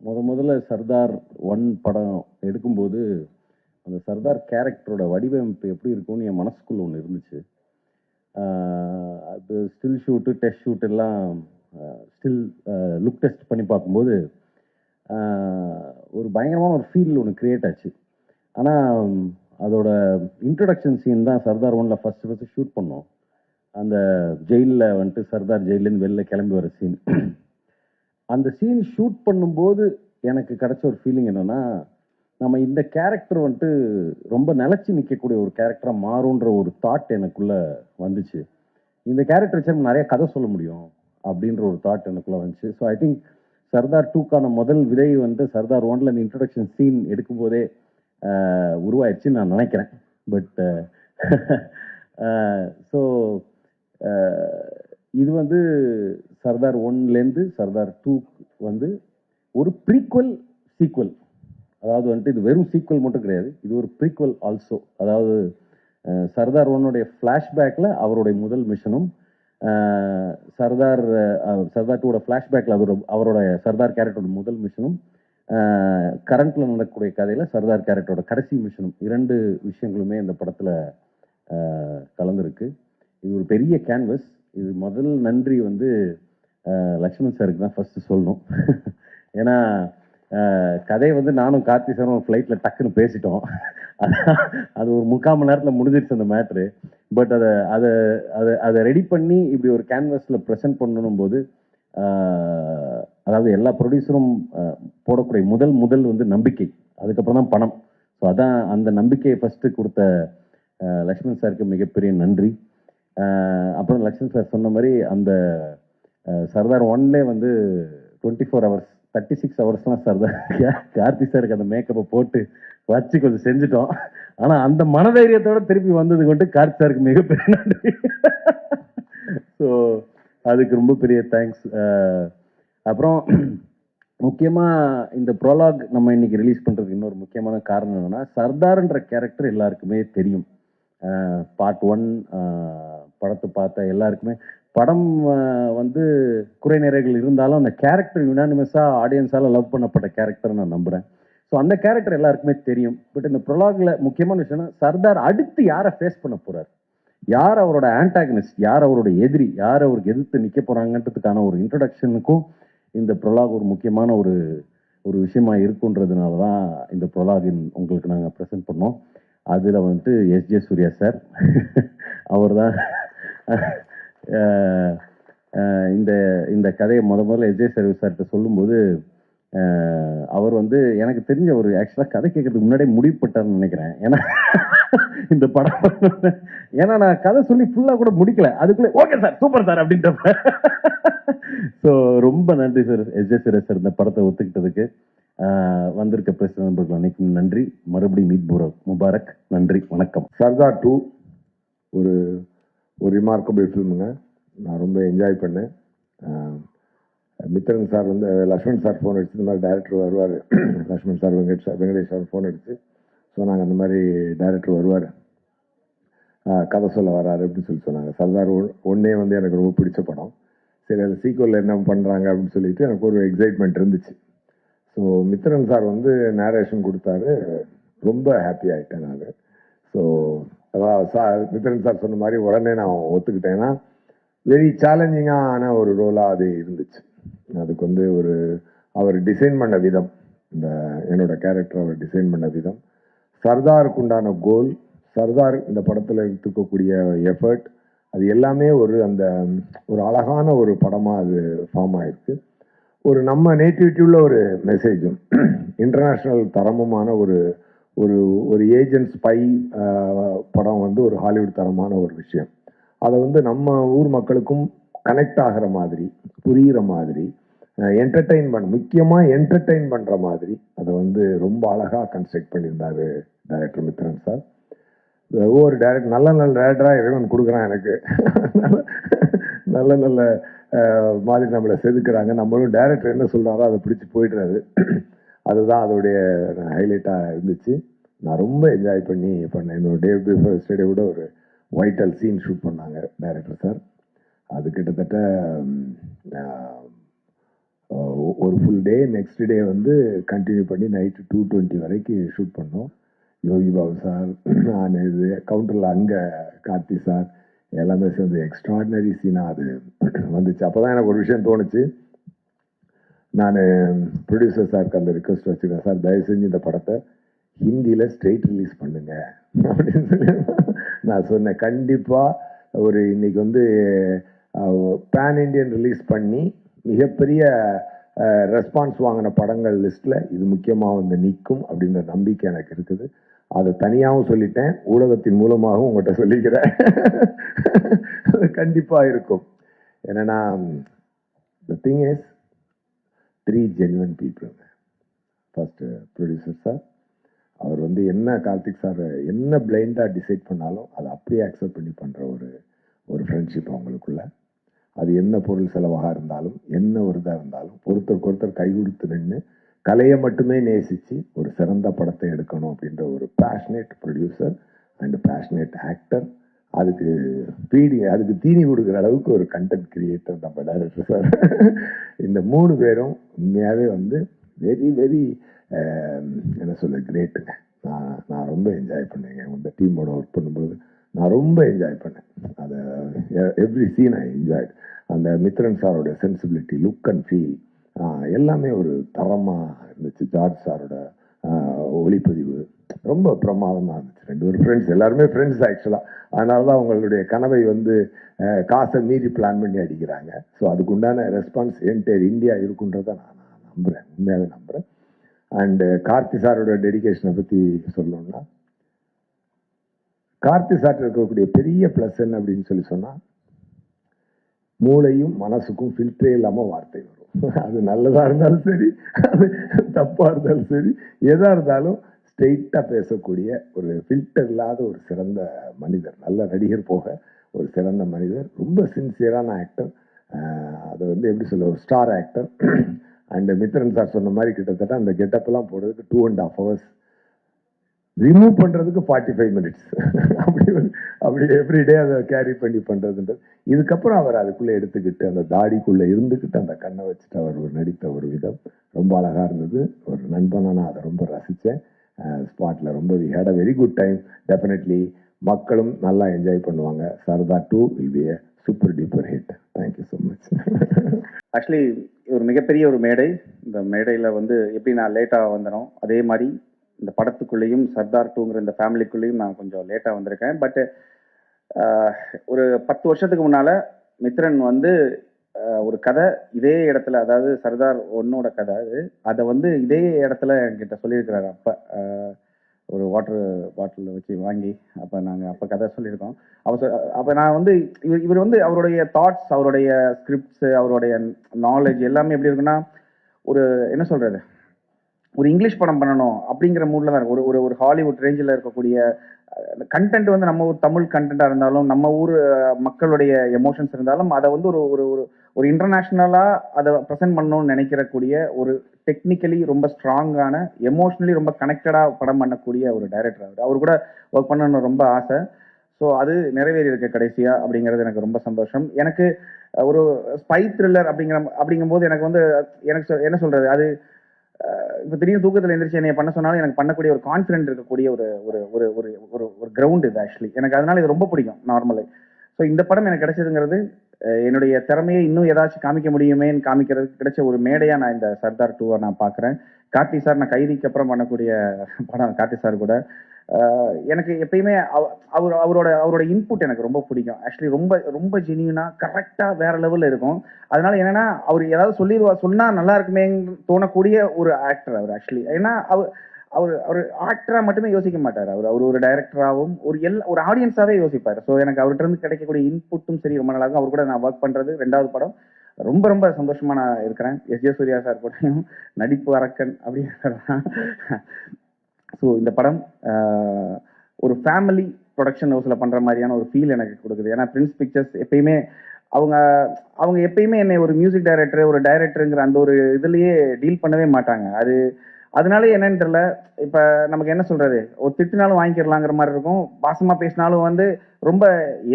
முதல்ல சர்தார் 1 படம் எடுக்கும்போது, அந்த சர்தார் கேரக்டரோட வடிவமைப்பு எப்படி இருக்கும்னு என் மனசுக்குள்ள ஒண்ணு இருந்துச்சு. ஆ அது ஸ்டில் ஷூட்டு, டெஸ்ட் ஷூட் எல்லாம் ஸ்டில் லுக் டெஸ்ட் பண்ணி பார்க்கும்போது, ஆ ஒரு பயங்கரமான ஒரு ஃபீல் ஒண்ணு கிரியேட் ஆச்சு. ஆனா, அதோட இன்ட்ரோடக்ஷன் சீன் தான் சர்தார் 1ல ஃபர்ஸ்ட்டு ஷூட் பண்ணோம். அந்த ஜெயில்ல வந்துட்டு சர்தார் ஜெயில்லேருந்து வெளில கிளம்பி வர சீன். அந்த சீன் ஷூட் பண்ணும்போது எனக்கு கிடைச்ச ஒரு ஃபீலிங் என்னன்னா, நம்ம இந்த கேரக்டர் வந்துட்டு ரொம்ப நிலைச்சு நிற்கக்கூடிய ஒரு கேரக்டரா மாறுன்ற ஒரு தாட் எனக்குள்ள வந்துச்சு. இந்த கேரக்டர் வச்சு நம்ம நிறைய கதை சொல்ல முடியும் அப்படின்ற ஒரு தாட் எனக்குள்ள வந்துச்சு. ஸோ ஐ திங்க் சர்தார் 2க்கான முதல் விதை வந்து சர்தார் 1ல இந்த இன்ட்ரோடக்ஷன் சீன் எடுக்கும்போதே உருவாயிடுச்சுன்னு நான் நினைக்கிறேன். பட் ஸோ இது வந்து சர்தார் 1லேருந்து சர்தார் 2 வந்து ஒரு ப்ரீக்வல் சீக்வல். அதாவது வந்துட்டு இது வெறும் சீக்வல் மட்டும் கிடையாது, இது ஒரு ப்ரீக்வல் ஆல்சோ. அதாவது சர்தார் 1உடைய ஃப்ளாஷ்பேக்கில் அவருடைய முதல் மிஷனும், சர்தார் 2ஓட ஃப்ளாஷ்பேக்கில் அவரோட சர்தார் கேரக்டரோட முதல் மிஷனும், கரண்ட்ல நடக்கக்கூடிய கதையில் சர்தார் கேரக்டரோட கடைசி மிஷனும், 2 விஷயங்களுமே இந்த படத்தில் கலந்துருக்கு. இது ஒரு பெரிய கேன்வஸ். இது முதல் நன்றி வந்து லக்ஷ்மண் சாருக்கு தான் ஃபர்ஸ்ட் சொல்லணும். ஏன்னா கதை வந்து நானும் கார்த்தி சாரும் ஒரு ஃப்ளைட்டில் டக்குன்னு பேசிட்டோம். அது ஒரு 3/4 மணி நேரத்தில் முடிஞ்சிருச்சு அந்த மேட்ரு. பட் அதை அதை அதை அதை ரெடி பண்ணி இப்படி ஒரு கேன்வஸில் ப்ரெசென்ட் பண்ணணும் போது, அதாவது எல்லா ப்ரொடியூசரும் போடக்கூடிய முதல் வந்து நம்பிக்கை, அதுக்கப்புறம் தான் பணம். ஸோ அதான் அந்த நம்பிக்கையை ஃபஸ்ட்டு கொடுத்த லக்ஷ்மண் சாருக்கு மிகப்பெரிய நன்றி. அப்புறம் லக்ஷ்மண் சார் சொன்ன மாதிரி அந்த சர்தார் 1லே வந்து 24 ஹவர்ஸ் 36 ஹவர்ஸ்லாம் சர்தார் கார்த்தி சாருக்கு அந்த மேக்கப்பை போட்டு வச்சு கொஞ்சம் செஞ்சுட்டோம். ஆனால் அந்த மனதைரியத்தோட திருப்பி வந்தது கொண்டு கார்த்தி சாருக்கு மிகப்பெரிய நன்றி. ஸோ அதுக்கு ரொம்ப பெரிய தேங்க்ஸ். அப்புறம் முக்கியமாக இந்த ப்ரோலாக் நம்ம இன்னைக்கு ரிலீஸ் பண்ணுறதுக்கு இன்னொரு முக்கியமான காரணம் என்னென்னா, சர்தார்ன்ற கேரக்டர் எல்லாருக்குமே தெரியும். பார்ட் 1 படத்தை பார்த்த எல்லாருக்குமே படம் வந்து குறை நிறைகள் இருந்தாலும் அந்த கேரக்டர் யுனானிமஸாக ஆடியன்ஸால் லவ் பண்ணப்பட்ட கேரக்டர் நான் நம்புகிறேன். ஸோ அந்த கேரக்டர் எல்லாருக்குமே தெரியும். பட் இந்த ப்ரொலாகில் முக்கியமான விஷயம்னா, சர்தார் அடுத்து யாரை ஃபேஸ் பண்ண போகிறார், யார் அவரோட ஆன்டாகனிஸ்ட், யார் அவரோட எதிரி, யார் அவருக்கு எதிர்த்து நிற்க போகிறாங்கன்றதுக்கான ஒரு இன்ட்ரடக்ஷனுக்கும் இந்த ப்ரொலாக் ஒரு முக்கியமான ஒரு விஷயமா இருக்குன்றதுனால தான் இந்த ப்ரொலாகின் உங்களுக்கு நாங்கள் ப்ரெசென்ட் பண்ணோம். அதில் வந்துட்டு எஸ்ஜே சூர்யா சார் அவர் தான் இந்த இந்த கதையை முதல்ல எஸ்ஜே சர்வீஸ் சார்கிட்ட சொல்லும்போது, அவர் வந்து எனக்கு தெரிஞ்ச ஒரு ஆக்சுவலாக கதை கேட்கறதுக்கு முன்னாடியே முடிவு பண்ணிட்டார்னு நினைக்கிறேன். ஏன்னா இந்த படம் ஏன்னா நான் கதை சொல்லி ஃபுல்லாக கூட முடிக்கல, அதுக்குள்ளே ஓகே சார் சூப்பர் சார் அப்படின்றப்ப. ஸோ ரொம்ப நன்றி சார் எஸ்ஜே சூர்யா சார் இந்த படத்தை ஒத்துக்கிட்டதுக்கு. வந்திருக்க பிரஸ் நண்பர்கள் அனைக்கும் நன்றி. மறுபடியும் மீட் முபாரக். நன்றி, வணக்கம். சர்தார் 2 ஒரு ரிமார்க்கபிள் ஃபில்முங்க. நான் ரொம்ப என்ஜாய் பண்ணேன். மித்ரன் சார் வந்து லக்ஷ்மண் சார் ஃபோன் அடிச்சு இந்த மாதிரி டைரக்டர் வருவார், Lakshman sir Venkatesh sir phone அடிச்சு சொன்னாங்க அந்த மாதிரி டைரக்டர் வருவார், கதை சொல்ல வராரு அப்படின்னு சொன்னாங்க. சர்தார் 1 வந்து எனக்கு ரொம்ப பிடிச்ச படம். சரி அது சீக்வலில் என்ன பண்ணுறாங்க அப்படின்னு சொல்லிட்டு எனக்கு ஒரு எக்ஸைட்மெண்ட் இருந்துச்சு. ஸோ மித்ரன் சார் வந்து நேரேஷன் கொடுத்தாரு, ரொம்ப ஹாப்பி ஆகிட்டேன் நான். ஸோ அதான் மித்ரன் சார் சொன்ன மாதிரி உடனே நான் ஒத்துக்கிட்டேன்னா, வெரி சேலஞ்சிங்கான ஒரு ரோலாக அது இருந்துச்சு. அதுக்கு வந்து அவர் டிசைன் பண்ண விதம், இந்த என்னோட கேரக்டர் அவர் டிசைன் பண்ண விதம், சர்தாருக்கு உண்டான கோல், சர்தார் இந்த படத்தில் எடுத்துக்கக்கூடிய எஃபர்ட், அது எல்லாமே ஒரு அழகான ஒரு படமாக அது ஃபார்ம் ஆயிருக்கு. ஒரு நம்ம நேட்டிவிட்டி உள்ள ஒரு மெசேஜும், இன்டர்நேஷ்னல் தரமுமான ஒரு ஏஜென்ட் ஸ்பை படம் வந்து ஒரு ஹாலிவுட் தரமான ஒரு விஷயம். அதை வந்து நம்ம ஊர் மக்களுக்கும் கனெக்ட் ஆகிற மாதிரி, புரிகிற மாதிரி, முக்கியமாக என்டர்டெயின் பண்ணுற மாதிரி அதை வந்து ரொம்ப அழகாக கன்ஸ்ட்ரக்ட் பண்ணியிருந்தார் டைரக்டர் மித்ரன் சார். ஒவ்வொரு டைரக்டர் நல்ல டைரக்டராக இறைவன் கொடுக்குறான் எனக்கு. நல்ல மாதிரி நம்மளை செதுக்குறாங்க. நம்மளும் டைரக்டர் என்ன சொல்கிறாரோ அதை பிடிச்சி போயிடுறாரு. அதுதான் அதோடைய ஹைலைட்டாக இருந்துச்சு. நான் ரொம்ப என்ஜாய் பண்ணேன். இன்னொரு டே பிஃபோர் ஸ்டேடியை விட ஒரு வைட்டல் சீன் ஷூட் பண்ணாங்க டைரக்டர் சார். அது கிட்டத்தட்ட ஒரு ஃபுல் டே, நெக்ஸ்ட் டே வந்து கண்டினியூ பண்ணி நைட்டு 2:20 வரைக்கும் ஷூட் பண்ணோம். யோகி பாபு சார், நான் இது கவுண்டரில் அங்கே கார்த்தி சார் எல்லாமே சேர்ந்து எக்ஸ்ட்ராடினரி சீனாக அது வந்துச்சு. அப்போ தான் எனக்கு ஒரு விஷயம் தோணுச்சு. நான் ப்ரொடியூசர் சாருக்கு அந்த ரிக்வெஸ்ட் வச்சுருக்கேன், சார் தயவு செஞ்சு இந்த படத்தை ஹிந்தியில் ஸ்ட்ரெயிட் ரிலீஸ் பண்ணுங்க அப்படின்னு சொல்லி நான் சொன்னேன். கண்டிப்பாக ஒரு இன்னைக்கு வந்து பேன் இண்டியன் ரிலீஸ் பண்ணி மிகப்பெரிய ரெஸ்பான்ஸ் வாங்கின படங்கள் லிஸ்ட்டில் இது முக்கியமாக வந்து நிற்கும் அப்படின்ற நம்பிக்கை எனக்கு இருக்குது. அதை தனியாகவும் சொல்லிட்டேன், ஊடகத்தின் மூலமாகவும் உங்கள்கிட்ட சொல்லிக்கிறேன். கண்டிப்பாக இருக்கும். என்னன்னா the thing is 3 genuine people. First producer sir, அவர் வந்து என்ன கார்த்திக் சார் என்ன பிளைண்டாக டிசைட் பண்ணாலும் அதை அப்படியே அக்செப்ட் பண்ணி பண்ணுற ஒரு ஃப்ரெண்ட்ஷிப் அவங்களுக்குள்ள. அது என்ன பொருள் செலவாக இருந்தாலும் என்ன ஒரு இதாக இருந்தாலும் ஒருத்தருக்கு ஒருத்தர் கை கொடுத்து நின்று கலையை மட்டுமே நேசித்து ஒரு சிறந்த படத்தை எடுக்கணும் அப்படின்ற ஒரு passionate producer and passionate actor. அதுக்கு தீனி கொடுக்குற அளவுக்கு ஒரு கண்டென்ட் கிரியேட்டர் நம்ம டைரக்டர் சார். இந்த 3 பேரும் உண்மையாகவே வந்து வெரி வெரி என்ன சொல்ல கிரேட்டுங்க. நான் ரொம்ப என்ஜாய் பண்ணேங்க இந்த டீமோட ஒர்க் பண்ணும்போது. நான் ரொம்ப என்ஜாய் பண்ணேன் அதை. Every scene I enjoyed. அந்த மித்ரன் சாரோட சென்சிபிலிட்டி, லுக் அண்ட் ஃபீல் எல்லாமே ஒரு தரமாக இருந்துச்சு. ஜார்ஜ் சாரோட ஒளிப்பதிவு ரொம்ப பிரமாதமாக இருந்துச்சு. 2 பேரும் ஃப்ரெண்ட்ஸ், எல்லாருமே ஃப்ரெண்ட்ஸ் ஆக்சுவலாக. அதனால தான் அவங்களுடைய கனவை வந்து காசை மீறி பிளான் பண்ணி அடிக்கிறாங்க. ஸோ அதுக்குண்டான ரெஸ்பான்ஸ் என்டையர் இந்தியா இருக்குன்றதை நான் நம்புகிறேன், உண்மையாகவே நம்புகிறேன். அண்டு கார்த்தி சாரோட டெடிகேஷனை பற்றி சொல்லணும்னா, கார்த்தி சார் இருக்கக்கூடிய பெரிய ப்ளஸ் என்ன அப்படின்னு சொல்லி சொன்னால், மூளையும் மனசுக்கும் ஃபில்டரே இல்லாமல் வார்த்தை வரும். அது நல்லதாக இருந்தாலும் சரி, அது தப்பாக இருந்தாலும் சரி, எதாக இருந்தாலும் ஸ்ட்ரெயிட்டாக பேசக்கூடிய ஒரு ஃபில்டர் இல்லாத ஒரு சிறந்த மனிதர். நல்ல நடிகர் போக ஒரு சிறந்த மனிதர். ரொம்ப சின்சியரான ஆக்டர். அதை வந்து எப்படி சொல்ல, ஒரு star actor. And Mithran sir சொன்ன மாதிரி கிட்டத்தட்ட அந்த கெட்டப்லாம் போடுறதுக்கு 2.5 hours, ரிமூவ் பண்ணுறதுக்கு 45 minutes. அப்படி எவ்ரிடே அதை கேரி பண்ணி பண்ணுறதுன்றது. இதுக்கப்புறம் அவர் அதுக்குள்ளே எடுத்துக்கிட்டு அந்த தாடிக்குள்ளே இருந்துக்கிட்டு அந்த கண்ணை வச்சுட்டு அவர் நடித்த ஒரு விதம் ரொம்ப அழகாக இருந்தது. ஒரு நண்பனாக நான் அதை ரொம்ப ரசித்தேன். ஸ்பாட்டில் ரொம்ப we had a very good time. Definitely மக்களும் நல்லா என்ஜாய் பண்ணுவாங்க. Sardar 2 will be a super duper hit. Thank you so much. Actually ஒரு மிகப்பெரிய ஒரு மேடை. இந்த மேடையில் வந்து எப்படி நான் லேட்டாக வந்தனோ அதே மாதிரி இந்த படத்துக்குள்ளேயும் சர்தார் 2ங்கிற இந்த ஃபேமிலிக்குள்ளேயும் நான் கொஞ்சம் லேட்டாக வந்திருக்கேன். பட்டு ஒரு 10 வருஷத்துக்கு முன்னால் மித்ரன் வந்து ஒரு கதை இதே இடத்துல, அதாவது சர்தார் 1ஓட கதை அதை வந்து இதே இடத்துல என்கிட்ட சொல்லியிருக்கிறாரு. அப்போ ஒரு வாட்டர் பாட்டில் வச்சு வாங்கி அப்போ கதை சொல்லியிருக்கோம். அப்போ நான் வந்து இவர் வந்து அவருடைய தாட்ஸ், அவருடைய ஸ்கிரிப்ட்ஸு, அவருடைய நாலேஜ் எல்லாமே எப்படி இருக்குன்னா, ஒரு என்ன சொல்கிறது, ஒரு இங்கிலீஷ் படம் பண்ணணும் அப்படிங்கிற மூடில் தான் இருக்கும். ஒரு ஒரு ஹாலிவுட் ரேஞ்சில் இருக்கக்கூடிய கண்டென்ட் வந்து நம்ம ஊர் தமிழ் கண்டென்ட்டாக இருந்தாலும், நம்ம ஊர் மக்களுடைய எமோஷன்ஸ் இருந்தாலும், அதை வந்து ஒரு ஒரு ஒரு இன்டர்நேஷ்னலாக அதை ப்ரெசென்ட் பண்ணணும்னு நினைக்கிறக்கூடிய ஒரு டெக்னிக்கலி ரொம்ப ஸ்ட்ராங்கான, எமோஷ்னலி ரொம்ப கனெக்டடாக படம் பண்ணக்கூடிய ஒரு டைரக்டர். அவர் கூட ஒர்க் பண்ணணும்னு ரொம்ப ஆசை. ஸோ அது நிறைவேறி இருக்கு கடைசியாக, அப்படிங்கிறது எனக்கு ரொம்ப சந்தோஷம். எனக்கு ஒரு ஸ்பை த்ரில்லர் அப்படிங்கும்போது எனக்கு வந்து என்ன சொல்கிறது, அது இப்போ திடீர்னு தூக்கத்தில் எழுந்திரிச்சு என்னை பண்ண சொன்னாலும் எனக்கு பண்ணக்கூடிய ஒரு கான்ஃபிடென்ட் இருக்கக்கூடிய ஒரு ஒரு ஒரு ஒரு ஒரு ஒரு கிரவுண்ட் இது ஆக்சுவலி. எனக்கு அதனால இது ரொம்ப பிடிக்கும் நார்மலி. ஸோ இந்த படம் எனக்கு கிடைச்சதுங்கிறது என்னுடைய திறமையை இன்னும் ஏதாச்சும் காமிக்க முடியுமேன்னு காமிக்கிறதுக்கு கிடைச்ச ஒரு மேடையாக நான் இந்த சர்தார் 2 நான் பார்க்குறேன். கார்த்தி சார், நான் கைதிக்கு அப்புறம் பண்ணக்கூடிய படம் கார்த்தி சார் கூட. எனக்கு எப்பயுமே அவரோட இன்புட் எனக்கு ரொம்ப பிடிக்கும் ஆக்சுவலி. ரொம்ப ரொம்ப ஜெனியூனா கரெக்டாக வேற லெவலில் இருக்கும். அதனால என்னன்னா, அவர் ஏதாவது சொன்னால் நல்லா இருக்குமேன்னு தோணக்கூடிய ஒரு ஆக்டர் அவர் ஆக்சுவலி. ஏன்னா அவர் ஆக்டரா மட்டுமே யோசிக்க மாட்டார். அவர் ஒரு டைரக்டராகவும் ஒரு ஆடியன்ஸாவே யோசிப்பார். ஸோ எனக்கு அவர்கிட்ட இருந்து கிடைக்கக்கூடிய இன்புட்டும் சரி ரொம்ப நல்லா இருக்கும். அவர் கூட நான் ஒர்க் பண்றது 2வது படம் ரொம்ப ரொம்ப சந்தோஷமா நான் இருக்கிறேன். எஸ்.ஜே. சூர்யா சார் கூடயும் நடிப்பு அரக்கன் அப்படின்னு. ஸோ இந்த படம் ஒரு ஃபேமிலி ப்ரொடக்ஷன் ஹவுஸில் பண்ணுற மாதிரியான ஒரு ஃபீல் எனக்கு கொடுக்குது. ஏன்னா பிரின்ஸ் பிக்சர்ஸ் எப்பயுமே அவங்க எப்பயுமே என்னை ஒரு மியூசிக் டைரக்டர், ஒரு டைரக்டருங்கிற அந்த ஒரு இதுலேயே டீல் பண்ணவே மாட்டாங்க. அது அதனால என்னன்னு தெரியல, இப்ப நமக்கு என்ன சொல்றது, ஒரு திட்டுனாலும் வாங்கிக்கிறலாங்கிற மாதிரி இருக்கும், பாசமா பேசினாலும் வந்து ரொம்ப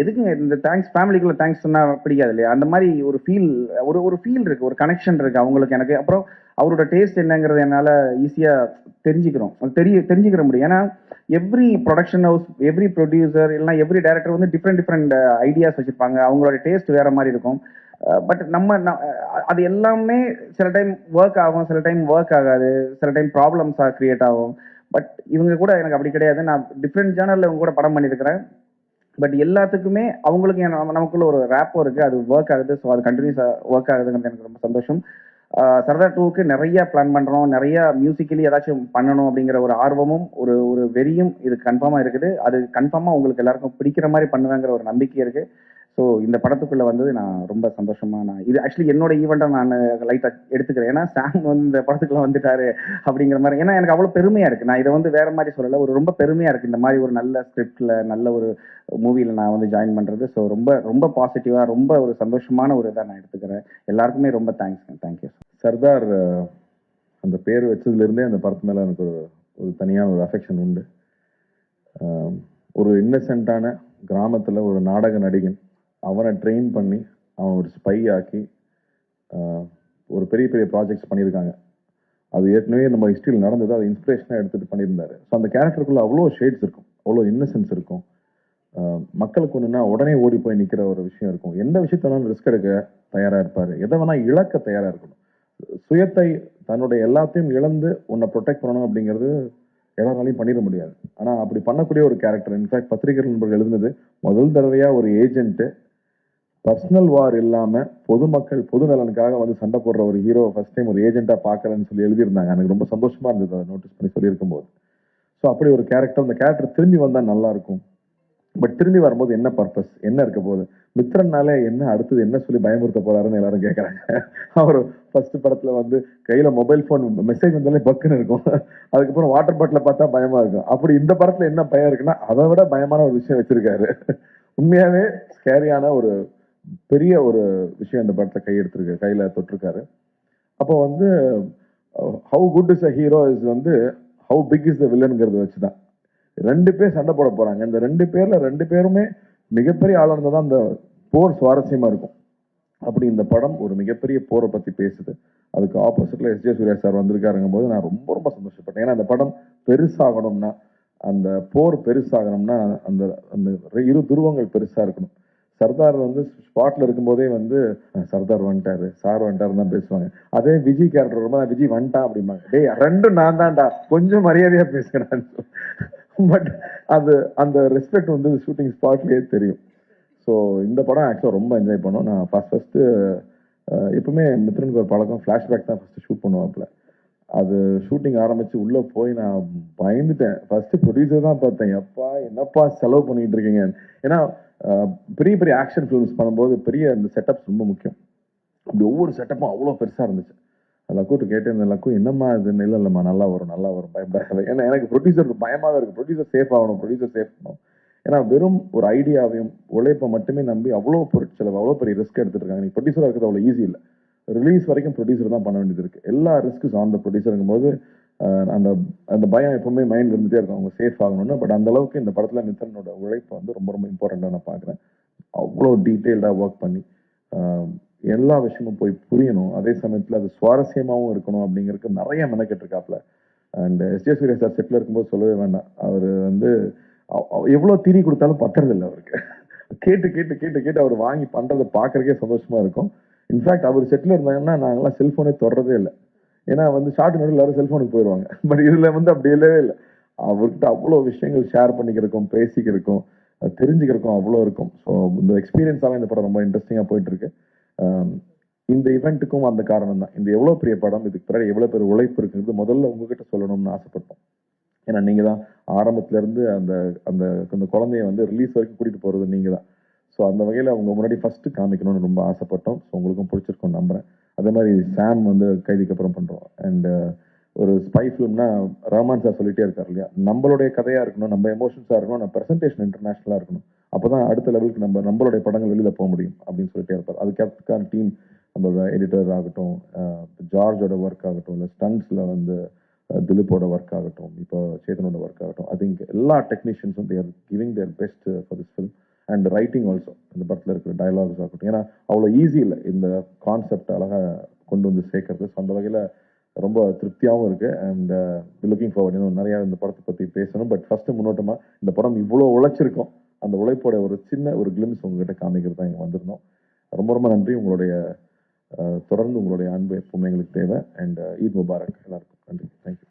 எதுக்குங்க இந்த தேங்க்ஸ், ஃபேமிலிக்குள்ள தேங்க்ஸ் சொன்னா பிடிக்காது இல்லையா, அந்த மாதிரி ஒரு ஃபீல், ஒரு ஃபீல் இருக்கு, ஒரு கனெக்ஷன் இருக்கு அவங்களுக்கு எனக்கு. அப்புறம் அவரோட டேஸ்ட் என்னங்கிறது என்னால ஈஸியா தெரிஞ்சுக்கிற முடியும். ஏன்னா every production house, every producer இல்லைன்னா எவ்ரி டைரக்டர் வந்து டிஃப்ரெண்ட் ஐடியாஸ் வச்சிருப்பாங்க, அவங்களோட டேஸ்ட் வேற மாதிரி இருக்கும். பட் அது எல்லாமே சில டைம் ஒர்க் ஆகும், சில டைம் ஒர்க் ஆகாது, சில டைம் ப்ராப்ளம்ஸா கிரியேட் ஆகும். பட் இவங்க கூட எனக்கு அப்படி கிடையாது. நான் டிஃப்ரெண்ட் ஜேர்னல்ல இவங்க கூட படம் பண்ணியிருக்கிறேன். பட் எல்லாத்துக்குமே அவங்களுக்கு நமக்குள்ள ஒரு ரேப்போ இருக்கு, அது ஒர்க் ஆகுது. ஸோ அது கண்டினியூஸா ஒர்க் ஆகுதுங்கிறது எனக்கு ரொம்ப சந்தோஷம். சர்தார் டூவுக்கு நிறைய பிளான் பண்றோம், நிறைய மியூசிக்கலி ஏதாச்சும் பண்ணணும் அப்படிங்கிற ஒரு ஆர்வமும் ஒரு ஒரு வெறியும் இது கன்ஃபார்மா இருக்குது. அது கன்ஃபார்மா உங்களுக்கு எல்லாருக்கும் பிடிக்கிற மாதிரி பண்ணுவேங்கிற ஒரு நம்பிக்கை இருக்கு. ஸோ இந்த படத்துக்குள்ள வந்தது நான் ரொம்ப சந்தோஷமா, நான் இது ஆக்சுவலி என்னோட ஈவெண்ட்டை நான் லைட்டா எடுத்துக்கிறேன். ஏன்னா சாம் வந்து இந்த படத்துக்குள்ள வந்துட்டாரு அப்படிங்கிற மாதிரி. ஏன்னா எனக்கு அவ்வளோ பெருமையா இருக்கு, நான் இதை வந்து வேற மாதிரி சொல்லலை, ஒரு ரொம்ப பெருமையா இருக்கு இந்த மாதிரி ஒரு நல்ல ஸ்கிரிப்ட்ல நல்ல ஒரு மூவியில் நான் வந்து ஜாயின் பண்றது. ஸோ ரொம்ப ரொம்ப பாசிட்டிவா, ரொம்ப ஒரு சந்தோஷமான ஒரு இதை நான் எடுத்துக்கிறேன். எல்லாருக்குமே ரொம்ப தேங்க்யூ. சர்தார் அந்த பேர் வச்சதுலேருந்தே அந்த படத்து மேலே எனக்கு ஒரு தனியான ஒரு அஃபெக்ஷன் உண்டு. ஒரு இன்னசென்ட்டான கிராமத்தில் ஒரு நாடக நடிகன், அவனை ட்ரெயின் பண்ணி அவன் ஒரு ஸ்பை ஆக்கி ஒரு பெரிய பெரிய ப்ராஜெக்ட்ஸ் பண்ணியிருக்காங்க. அது ஏற்கனவே நம்ம ஹிஸ்ட்ரியில் நடந்தது, அதை இன்ஸ்பிரேஷனாக எடுத்துகிட்டு பண்ணியிருந்தாரு. ஸோ அந்த கேரக்டருக்குள்ள அவ்வளோ ஷேட்ஸ் இருக்கும், அவ்வளோ இன்னசென்ஸ் இருக்கும். மக்களுக்கு ஒன்றுனா உடனே ஓடி போய் நிற்கிற ஒரு விஷயம் இருக்கும். எந்த விஷயத்த வேணாலும் ரிஸ்க் எடுக்க தயாராக இருப்பார், எதை வேணால் இழக்க தயாராக இருக்கணும். சுயத்தை, தன்னுடைய எல்லாத்தையும் இழந்து உன்னை ப்ரொடெக்ட் பண்ணணும் அப்படிங்கிறது எல்லாராலையும் பண்ணிட முடியாது. ஆனால் அப்படி பண்ணக்கூடிய ஒரு கேரக்டர். இன்ஃபேக்ட் பத்திரிகை நண்பர்கள் எழுதுனது, முதல் தடவையாக ஒரு ஏஜென்ட்டு பர்சனல் வார் இல்லாமல் பொதுமக்கள் பொது நலனுக்காக வந்து சண்டை போடுற ஒரு ஹீரோ ஃபர்ஸ்ட் டைம் ஒரு ஏஜென்ட்டாக பார்க்கலன்னு சொல்லி எழுதியிருந்தாங்க. எனக்கு ரொம்ப சந்தோஷமா இருந்தது அதை நோட்டீஸ் பண்ணி சொல்லியிருக்கும் போது. ஸோ அப்படி ஒரு கேரக்டர், அந்த கேரக்டர் திரும்பி வந்தால் நல்லா இருக்கும். பட் திரும்பி வரும்போது என்ன பர்பஸ், என்ன இருக்க போகுது, மித்ரன்னாலே என்ன அடுத்தது என்ன சொல்லி பயமுறுத்த போறாருன்னு எல்லாரும் கேட்கறாங்க. அவர் ஃபர்ஸ்ட் படத்துல வந்து கையில மொபைல் போன் மெசேஜ் வந்தாலே பக்குன்னு இருக்கும், அதுக்கப்புறம் வாட்டர் பாட்டில பார்த்தா பயமா இருக்கும். அப்படி இந்த படத்துல என்ன பயம் இருக்குன்னா அதை விட பயமான ஒரு விஷயம் வச்சிருக்காரு. உண்மையாவே ஸ்கேரியான ஒரு பெரிய ஒரு விஷயம் இந்த படத்தை கையில தொட்டிருக்காரு. அப்போ வந்து how good is a hero is வந்து ஹவு பிக் இஸ் த வில்லன்ங்கிறத வச்சுதான். 2 பேர் சண்டை போட போறாங்க, இந்த 2 பேர்ல 2 பேருமே மிகப்பெரிய ஆளா இருந்தா தான் அந்த போர் சுவாரஸ்யமா இருக்கும். அப்படி இந்த படம் ஒரு மிகப்பெரிய போரை பத்தி பேசுது. அதுக்கு ஆப்போசிட்ல எஸ் ஜே சூர்யா சார் வந்திருக்காருங்கும் போது நான் ரொம்ப ரொம்ப சந்தோஷப்பட்டேன். ஏன்னா அந்த படம் பெருசாகணும்னா, அந்த போர் பெருசாகணும்னா அந்த அந்த இரு துருவங்கள் பெருசா இருக்கணும். சர்தார் வந்து ஸ்பாட்ல இருக்கும்போதே வந்து சர்தார் வந்துட்டாரு, சார் வந்துட்டாருன்னு தான் பேசுவாங்க. அதே விஜய் கேரக்டர் ரொம்ப விஜய் வந்துட்டான் அப்படிம்பாங்க. டேய் ரெண்டும் நான் தான்டா, கொஞ்சம் மரியாதையா பேசுகிறேன். பட் அது அந்த ரெஸ்பெக்ட் வந்து ஷூட்டிங் ஸ்பாட்லேயே தெரியும். ஸோ இந்த படம் ஆக்சுவலாக ரொம்ப என்ஜாய் பண்ணோம். நான் ஃபஸ்ட்டு எப்பவுமே மித்ரனுக்கு ஒரு பழக்கம், ஃப்ளாஷ்பேக் தான் ஃபஸ்ட்டு ஷூட் பண்ணுவாப்புல. அது ஷூட்டிங் ஆரம்பித்து உள்ளே போய் நான் பயந்துட்டேன். ஃபஸ்ட்டு ப்ரொடியூசர் தான் பார்த்தேன், எப்பா என்னப்பா செலவு பண்ணிகிட்டு இருக்கீங்க. ஏன்னா பெரிய பெரிய ஆக்ஷன் ஃபிலிம்ஸ் பண்ணும்போது பெரிய இந்த செட்டப்ஸ் ரொம்ப முக்கியம். அப்படி ஒவ்வொரு செட்டப்பும் அவ்வளோ பெருசாக இருந்துச்சு. லக்கூட்டு கேட்டு லக்கு என்னம்மா இது, இல்லைம்மா நல்லா வரும் பயப்படாது. ஏன்னா எனக்கு ப்ரொடியூசருக்கு பயமாகவே இருக்குது, ப்ரொடியூசர் சேஃப் ஆகணும். ஏன்னா வெறும் ஒரு ஐடியாவையும் உழைப்பை மட்டுமே நம்பி அவ்வளோ பொருட்செலவு, அவ்வளோ பெரிய ரிஸ்க் எடுத்துட்டு இருக்காங்க. நீ ப்ரொடியூசராக இருக்கிறது அவ்வளோ ஈஸி இல்லை. ரிலீஸ் வரைக்கும் ப்ரொடியூசர் தான் பண்ண வேண்டியது இருக்குது. எல்லா ரிஸ்க்கும் ஆன் த ப்ரொடியூசருங்கும் போது அந்த அந்த பயம் எப்பவுமே மைண்டில் இருந்துகிட்டே இருக்கும், அவங்க சேஃப் ஆகணும்னு. பட் அந்த அளவுக்கு இந்த படத்தில் மித்ரனோட உழைப்பு வந்து ரொம்ப ரொம்ப இம்பார்ட்டண்ட்டாக நான் பார்க்குறேன். அவ்வளோ டீட்டெயில்டாக ஒர்க் பண்ணி எல்லா விஷயமும் போய் புரியணும், அதே சமயத்தில் அது சுவாரஸ்யமாகவும் இருக்கணும் அப்படிங்கிறதுக்கு நிறைய மெனக்கெட்டு இருக்காப்புல. And S J Suryah sir செட்டில் இருக்கும்போது சொல்லவே வேண்டாம், அவர் வந்து எவ்வளோ தீனி கொடுத்தாலும் பத்துறதில்லை அவருக்கு. கேட்டு கேட்டு கேட்டு கேட்டு அவர் வாங்கி பண்ணுறதை பார்க்கறதுக்கே சந்தோஷமா இருக்கும். இன்ஃபேக்ட் அவர் செட்டில் இருந்தாங்கன்னா நாங்கள்லாம் செல்ஃபோனே தொடரதே இல்லை. ஏன்னா வந்து ஷார்ட் நோட்டில் எல்லாரும் செல்ஃபோனுக்கு போயிடுவாங்க. பட் இதில் வந்து அப்படி இல்லவே இல்லை. அவர்கிட்ட அவ்வளோ விஷயங்கள் ஷேர் பண்ணிக்கிறக்கும், பேசிக்கிறக்கும், தெரிஞ்சுக்கிறக்கும் அவ்வளோ இருக்கும். ஸோ இந்த எக்ஸ்பீரியன்ஸாகவே இந்த படம் ரொம்ப இன்ட்ரெஸ்டிங்காக போயிட்டு இருக்கு. இந்த இவெண்ட்டுக்கும் அந்த காரணம் தான். இந்த எவ்வளோ பெரிய படம், இதுக்கு பிறகு எவ்வளோ பெரிய உழைப்பு இருக்குங்கிறது முதல்ல உங்ககிட்ட சொல்லணும்னு ஆசைப்பட்டோம். ஏன்னா நீங்கள் தான் ஆரம்பத்துலேருந்து அந்த அந்த அந்த குழந்தைய வந்து ரிலீஸ் வரைக்கும் கூட்டிகிட்டு போகிறது நீங்கள் தான். ஸோ அந்த வகையில் அவங்க முன்னாடி ஃபஸ்ட்டு காமிக்கணும்னு ரொம்ப ஆசைப்பட்டோம். ஸோ உங்களுக்கும் பிடிச்சிருக்கோன்னு நம்புகிறேன். அதே மாதிரி சாம் வந்து கைதிக்கு அப்புறம் பண்ணுறோம். அண்ட் ஒரு ஸ்பை ஃபிலிம்னா ரஹ்மான் சார் சொல்லிட்டே இருக்காரு இல்லையா, நம்மளுடைய கதையாக இருக்கணும், நம்ம எமோஷன்ஸாக இருக்கணும், நம்ம ப்ரெசன்டேஷன் இன்டர்நேஷனலாக இருக்கணும். அப்போ தான் அடுத்த லெவலுக்கு நம்மளுடைய படங்கள் வெளியில் போக முடியும் அப்படின்னு சொல்லிட்டே இருப்பார். அதுக்கான டீம், நம்மளோட எடிட்டர் ஆகட்டும், ஜார்ஜோட ஒர்க் ஆகட்டும், இல்லை ஸ்டண்ட்ஸில் வந்து திலீப்போட ஒர்க் ஆகட்டும், இப்போ சேதனோட ஒர்க் ஆகட்டும், ஐ திங்க் எல்லா டெக்னீஷியன்ஸும் they're giving their best for this film. And writing also, இந்த படத்தில் இருக்கிற டயலாக்ஸ் ஆகட்டும், ஏன்னா அவ்வளோ ஈஸி இல்லை இந்த கான்செப்ட் அழகாக கொண்டு வந்து சேர்க்கறது. ஸோ அந்த வகையில் ரொம்ப திருப்தியாகவும் இருக்குது. அண்ட் லுக்கிங் ஃபார்வர்ட், இன்னும் நிறையா இந்த படத்தை பற்றி பேசணும். பட் ஃபஸ்ட்டு முன்னோட்டமாக இந்த படம் இவ்வளோ உழைச்சிருக்கோம், அந்த உழைப்போட ஒரு சின்ன ஒரு கிளிம்ஸ் உங்ககிட்ட காமிக்கிறது தான் இங்கே வந்திருந்தோம். ரொம்ப ரொம்ப நன்றி. உங்களுடைய தொடர்ந்து உங்களுடைய அன்பு எப்பவுமே எங்களுக்கு தேவை. அண்ட் ஈத் முபாரக் எல்லாருக்கும். நன்றி. தேங்க்யூ.